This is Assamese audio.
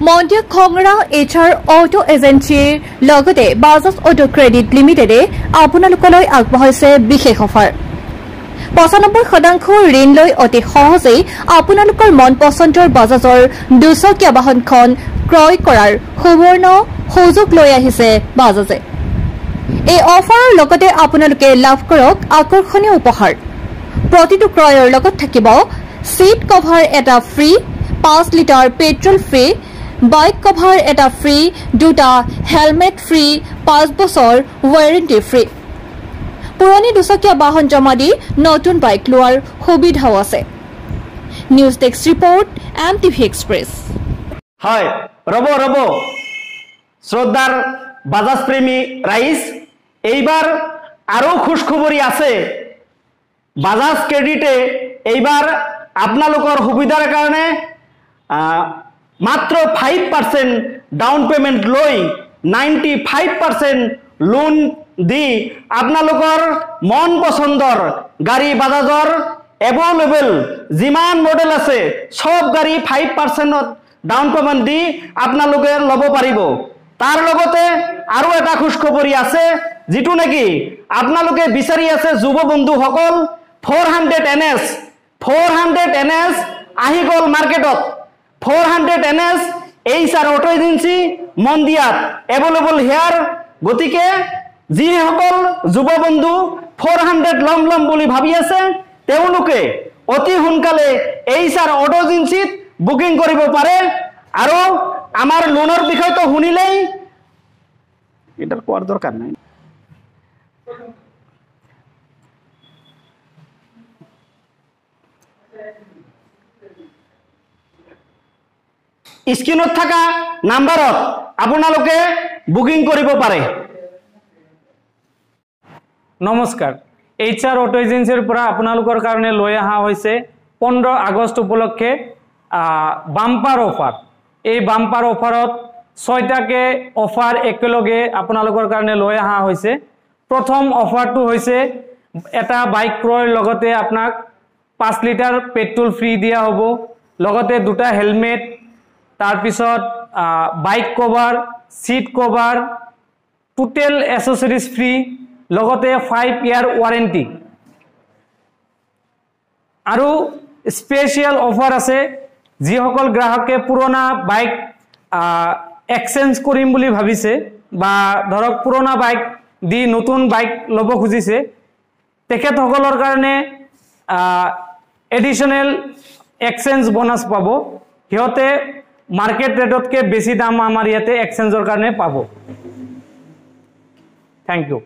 মন্দিৰ খংৰা HR অটো এজেন্সিৰ লগতে বাজাজ অটো ক্ৰেডিট লিমিটেডে আপোনালোকলৈ আগবঢ়াইছে বিশেষ অফাৰ 95% ঋণ লৈ অতি সহজেই আপোনালোকৰ মন পছন্দৰ বাজাজৰ দুচকীয়া বাহনখন ক্ৰয় কৰাৰ সুবৰ্ণ সুযোগ লৈ আহিছে বাজাজে এই অফাৰৰ লগতে আপোনালোকে লাভ কৰক আকৰ্ষণীয় উপহাৰ প্ৰতিটো ক্ৰয়ৰ লগত থাকিব সিট কভাৰ এটা free 5 litre petrol free bike cover এটা ফ্ৰী দুটা হেলমেট ফ্ৰী 5 বছৰ ওয়াৰেন্টি ফ্ৰী পুৰণি দুচকীয়া বাহন জমা দি নতুন বাইক লোৱাৰ সুবিধাও আছে news desk report MTV express হয় ৰব শ্ৰদ্ধাৰ বাজাজ প্ৰেমী ৰাইজ এইবাৰ আৰু খুশখবৰি আছে বাজাজ ক্ৰেডিটে এইবাৰ আপোনালোকৰ সুবিধাৰ কাৰণে মাত্ৰ 5% ডাউন পেমেন্ট লৈ 95% লোন দি আপোনালোকৰ মন পছন্দৰ গাড়ী বাজাজৰ এভেইলেবল যিমান মডেল আছে সব গাড়ী 5% ডাউন পেমেন্ট দি আপোনালোকে ল'ব পাৰিব তাৰ লগতে আৰু এটা খুশখবৰি আছে যেটো নেকি আপোনালোকে বিচাৰি আছে যুৱ বন্ধুসকল 400 NS আহি গল মাৰ্কেটত 400 NS HR অটো এজেন্সি মন্দিয়াত এভেইলেবল হিয়াৰ গতিকে যিসকল যুৱ বন্ধু 400 লম বুলি ভাবি আছে তেওঁলোকে অতি সোনকালে HR অটো এজেন্সিত বুকিং কৰিব পাৰে আৰু আমাৰ লোনৰ বিষয়টো শুনিলেই এটা কোৱাৰ দৰকাৰ নাই স্ক্ৰিনত থকা নাম্বাৰত আপোনালোকে বুকিং কৰিব পাৰে নমস্কাৰ HR অটো এজেন্সিৰ পৰা আপোনালোকৰ কাৰণে লৈ অহা হৈছে 15 আগষ্ট উপলক্ষে বাম্পাৰ অফাৰ এই বাম্পাৰ অফাৰত 6টাকে অফাৰ একেলগে আপোনালোকৰ কাৰণে লৈ অহা হৈছে প্ৰথম অফাৰটো হৈছে এটা বাইক ক্ৰয়ৰ লগতে আপোনাক 5 লিটাৰ পেট্ৰল ফ্ৰী দিয়া হ'ব লগতে দুটা হেলমেট তাৰ পিছত bike cover seat cover total accessories free লগতে 5 ইয়াৰ ওয়াৰেন্টি আৰু স্পেশাল অফাৰ আছে যিসকল গ্ৰাহকে পুৰণা বাইক এক্সচেঞ্জ কৰিম বুলি ভাবিছে বা ধৰক পুৰণা বাইক দি নতুন বাইক ল'ব খুজিছে তেখেতসকলৰ কাৰণে এডিশনাল এক্সচেঞ্জ বোনাস পাব হিয়তে মাৰ্কেট ৰেটতকে বেশি দাম আমাৰ ইয়াতে এক্সচেঞ্জৰ কাৰণে পাব থ্যাংক ইউ